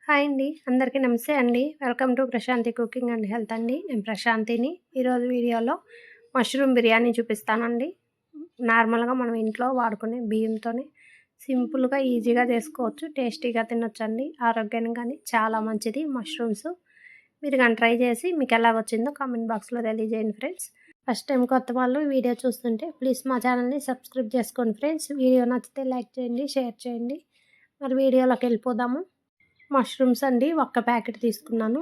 Hi అండి, అందరికీ నమస్తే అండి. Welcome to Prashanti cooking and health అండి. నేను ప్రశాంతిని. ఈరోజు వీడియోలో మష్రూమ్ బిర్యానీ చూపిస్తానండి. నార్మల్గా మనం ఇంట్లో వాడుకునే బియ్యంతోనే సింపుల్గా ఈజీగా చేసుకోవచ్చు, టేస్టీగా తినొచ్చండి. ఆరోగ్యానికి కానీ చాలా మంచిది మష్రూమ్స్. మీరు కానీ ట్రై చేసి మీకు ఎలా వచ్చిందో కామెంట్ బాక్స్లో తెలియజేయండి ఫ్రెండ్స్. ఫస్ట్ టైం కొత్త వాళ్ళు వీడియో చూస్తుంటే ప్లీజ్ మా ఛానల్ని సబ్స్క్రైబ్ చేసుకోండి ఫ్రెండ్స్. వీడియో నచ్చితే లైక్ చేయండి, షేర్ చేయండి. మరి వీడియోలోకి వెళ్ళిపోదాము. మష్రూమ్స్ అండి, ఒక్క ప్యాకెట్ తీసుకున్నాను.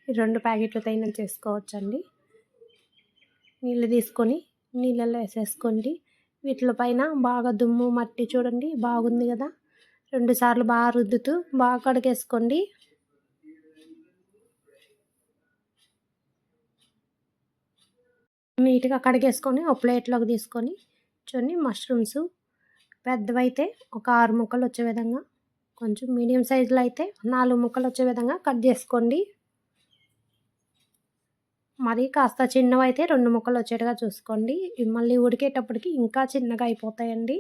ఈ 2 ప్యాకెట్లు తైన చేసుకోవచ్చండి. నీళ్ళు తీసుకొని నీళ్ళల్లో వేసేసుకోండి. వీటిలో పైన బాగా దుమ్ము మట్టి చూడండి బాగుంది కదా. 2 సార్లు బాగా రుద్దుతూ బాగా కడిగేసుకోండి. నీట్గా కడిగేసుకొని ఒక ప్లేట్లోకి తీసుకొని చూడండి. మష్రూమ్స్ పెద్దవైతే ఒక 6 ముక్కలు వచ్చే విధంగా, కొంచెం మీడియం సైజులో అయితే 4 ముక్కలు వచ్చే విధంగా కట్ చేసుకోండి. మరి కాస్త చిన్నవైతే 2 ముక్కలు వచ్చేట్టుగా చూసుకోండి. మళ్ళీ ఉడికేటప్పటికి ఇంకా చిన్నగా అయిపోతాయండి.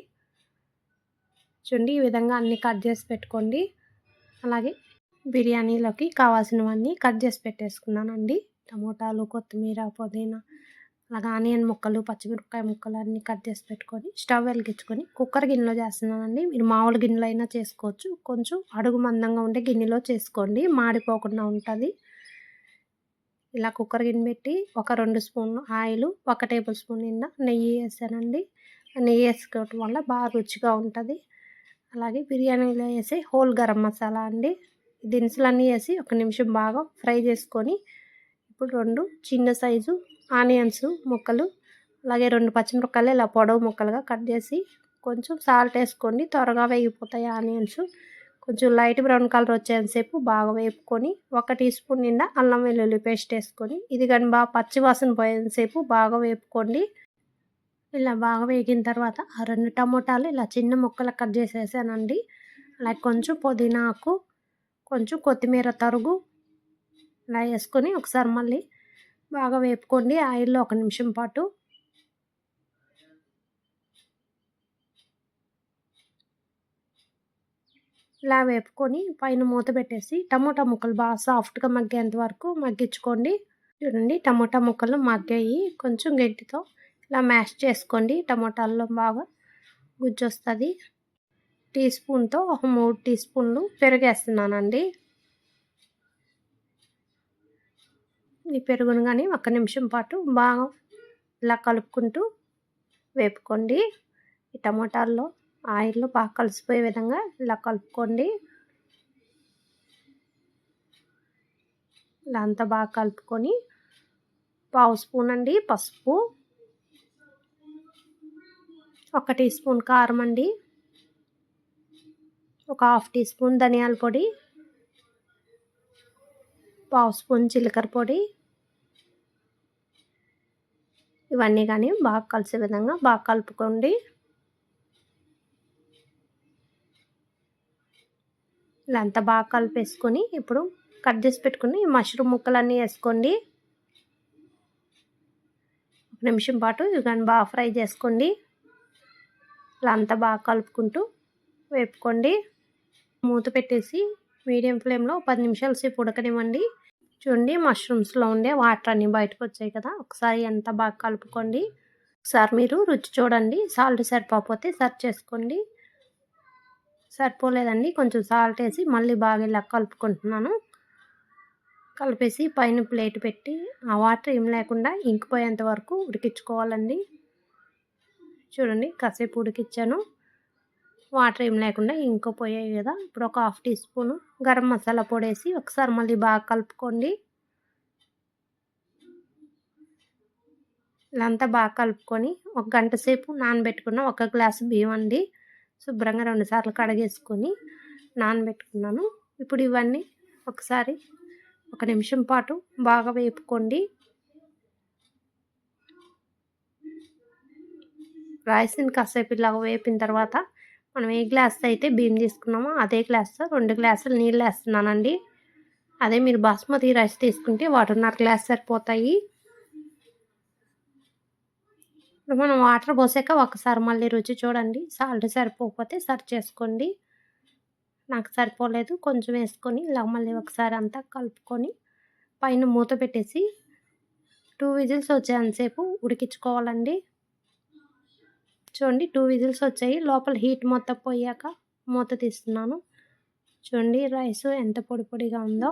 చూడండి, ఈ విధంగా అన్నీ కట్ చేసి పెట్టుకోండి. అలాగే బిర్యానీలోకి కావాల్సినవన్నీ కట్ చేసి పెట్టేసుకున్నానండి. టమోటాలు, కొత్తిమీర, పుదీనా, అలాగే ఆనియన్ ముక్కలు, పచ్చిమిరపకాయ ముక్కలు అన్నీ కట్ చేసి పెట్టుకొని స్టవ్ వెలిగించుకొని కుక్కర్ గిన్నెలో చేస్తున్నానండి. మీరు మామూలు గిన్నెలో అయినా చేసుకోవచ్చు. కొంచెం అడుగు మందంగా ఉండే గిన్నెలో చేసుకోండి, మాడిపోకుండా ఉంటుంది. ఇలా కుక్కర్ గిన్నె పెట్టి ఒక 2 స్పూన్లు ఆయిల్, 1 టేబుల్ స్పూన్ నిండా నెయ్యి వేసానండి. నెయ్యి వేసుకోవటం వల్ల బాగా రుచిగా ఉంటుంది. అలాగే బిర్యానీలో వేసి హోల్ గరం మసాలా అండి. దినుసులన్నీ వేసి 1 నిమిషం బాగా ఫ్రై చేసుకొని ఇప్పుడు 2 చిన్న సైజు ఆనియన్స్ ముక్కలు, అలాగే 2 పచ్చిమిరపకాయలు ఇలా పొడవు ముక్కలుగా కట్ చేసి కొంచెం సాల్ట్ వేసుకోండి. త్వరగా వేగిపోతాయి ఆనియన్స్. కొంచెం లైట్ బ్రౌన్ కలర్ వచ్చేంతసేపు బాగా వేపుకొని 1 టీ స్పూన్ నిండా అల్లం వెల్లుల్లి పేస్ట్ వేసుకొని ఇది కానీ బాగా పచ్చివాసన పోయేంతసేపు బాగా వేపుకోండి. ఇలా బాగా వేగిన తర్వాత ఆ 2 టమోటాలు ఇలా చిన్న ముక్కలు కట్ చేసేసానండి. అలాగే కొంచెం పుదీనా ఆకు, కొంచెం కొత్తిమీర తరుగు ఇలా వేసుకొని ఒకసారి మళ్ళీ బాగా వేపుకోండి ఆయిల్లో 1 నిమిషం పాటు. ఇలా వేపుకొని పైన మూత పెట్టేసి టమోటా ముక్కలు బాగా సాఫ్ట్గా మగ్గేంత వరకు మగ్గించుకోండి. చూడండి, టమోటా ముక్కలు మగ్గాయి. కొంచెం గట్టితో ఇలా మ్యాష్ చేసుకోండి. టమోటాల్లో బాగా గుజ్జు వస్తుంది. టీ స్పూన్తో ఒక 3 టీ స్పూన్లు పెరుగేస్తున్నానండి. ఈ పెరుగును కానీ 1 నిమిషం పాటు బాగా ఇలా కలుపుకుంటూ వేపుకోండి. ఈ టమోటాల్లో ఆయిల్లో బాగా కలిసిపోయే విధంగా ఇలా కలుపుకోండి. ఇలా అంతా బాగా కలుపుకొని 1/2 స్పూన్ అండి పసుపు, 1 టీ స్పూన్ కారం అండి, ఒక 1/2 టీ స్పూన్ ధనియాల పొడి, 1/2 స్పూన్ జీలకర్ర పొడి, ఇవన్నీ కానీ బాగా కలిసే విధంగా బాగా కలుపుకోండి. ఇలా అంతా బాగా కలిపేసుకొని ఇప్పుడు కట్ చేసి పెట్టుకుని మష్రూమ్ ముక్కలన్నీ వేసుకోండి. 1 నిమిషం పాటు ఇవి కానీ బాగా ఫ్రై చేసుకోండి. ఇలా అంతా బాగా కలుపుకుంటూ వేపుకోండి. మూత పెట్టేసి మీడియం ఫ్లేమ్లో 10 నిమిషాల సేపు ఉడకనివ్వండి. చూడండి, మష్రూమ్స్లో ఉండే వాటర్ అన్నీ బయటకు వచ్చాయి కదా. ఒకసారి అంతా బాగా కలుపుకోండి. ఒకసారి మీరు రుచి చూడండి, సాల్ట్ సరిపోతే సర్వ్ చేసుకోండి. సరిపోలేదండి, కొంచెం సాల్ట్ వేసి మళ్ళీ బాగా ఇలా కలుపుకుంటున్నాను. కలిపేసి పైన ప్లేట్ పెట్టి ఆ వాటర్ ఏం లేకుండా ఇంకిపోయేంత వరకు ఉడికించుకోవాలండి. చూడండి, కాసేపు ఉడికించాను, వాటర్ ఏం లేకుండా ఇంకిపోయాయి కదా. ఇప్పుడు ఒక 1/2 టీ స్పూను గరం మసాలా పొడి వేసి ఒకసారి మళ్ళీ బాగా కలుపుకోండి. ఇలా అంతా బాగా కలుపుకొని 1 గంట సేపు నానబెట్టుకున్న 1 గ్లాసు బియ్యం అండి. శుభ్రంగా 2 సార్లు కడిగేసుకొని నానబెట్టుకున్నాను. ఇప్పుడు ఇవన్నీ ఒకసారి 1 నిమిషం పాటు బాగా వేపుకోండి. రైస్‌ని కాసేపు ఇలాగ వేపిన తర్వాత మనం ఏ గ్లాస్‌తో అయితే బియ్యం తీసుకున్నామో అదే గ్లాస్‌తో 2 గ్లాసులు నీళ్ళేస్తున్నానండి. అదే మీరు బాస్మతి రైస్ తీసుకుంటే 1.5 గ్లాస్ సరిపోతాయి. ఇప్పుడు మనం వాటర్ పోసాక ఒకసారి మళ్ళీ రుచి చూడండి. సాల్ట్ సరిపోకపోతే సరి చేసుకోండి. నాకు సరిపోలేదు. కొంచెం వేసుకొని ఇలా మళ్ళీ ఒకసారి అంతా కలుపుకొని పైన మూత పెట్టేసి 2 విజిల్స్ వచ్చేంతసేపు ఉడికించుకోవాలండి. చూడండి 2 విజిల్స్ వచ్చాయి. లోపల హీట్ మొత్తం పోయాక మూత తీస్తున్నాను. చూడండి రైసు ఎంత పొడి పొడిగా ఉందో.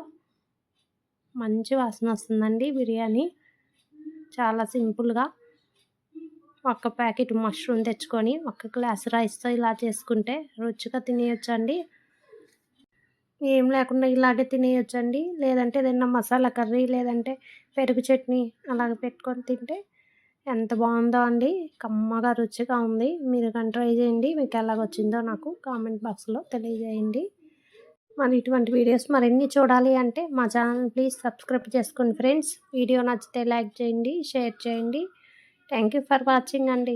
మంచి వాసన వస్తుందండి బిర్యానీ. చాలా సింపుల్‌గా ఒక ప్యాకెట్ మష్రూమ్ తెచ్చుకొని ఒక గ్లాస్ రైస్‌తో ఇలా చేసుకుంటే రుచిగా తినేయొచ్చండి. ఏం లేకుండా ఇలాగే తినేయొచ్చండి. లేదంటే ఏదైనా మసాలా కర్రీ లేదంటే పెరుగు చట్నీ అలాగ పెట్టుకొని తింటే ఎంత బావుందో అండి. కమ్మగా రుచిగా ఉంది. మీరు గాని ట్రై చేయండి. మీకు ఎలాగొచ్చిందో నాకు కామెంట్ బాక్స్‌లో తెలియజేయండి. మరి ఇటువంటి వీడియోస్ మరిన్ని చూడాలి అంటే మా ఛానల్ ప్లీజ్ సబ్స్క్రైబ్ చేసుకోండి ఫ్రెండ్స్. వీడియో నచ్చితే లైక్ చేయండి, షేర్ చేయండి. థ్యాంక్ యూ ఫర్ వాచింగ్ అండి.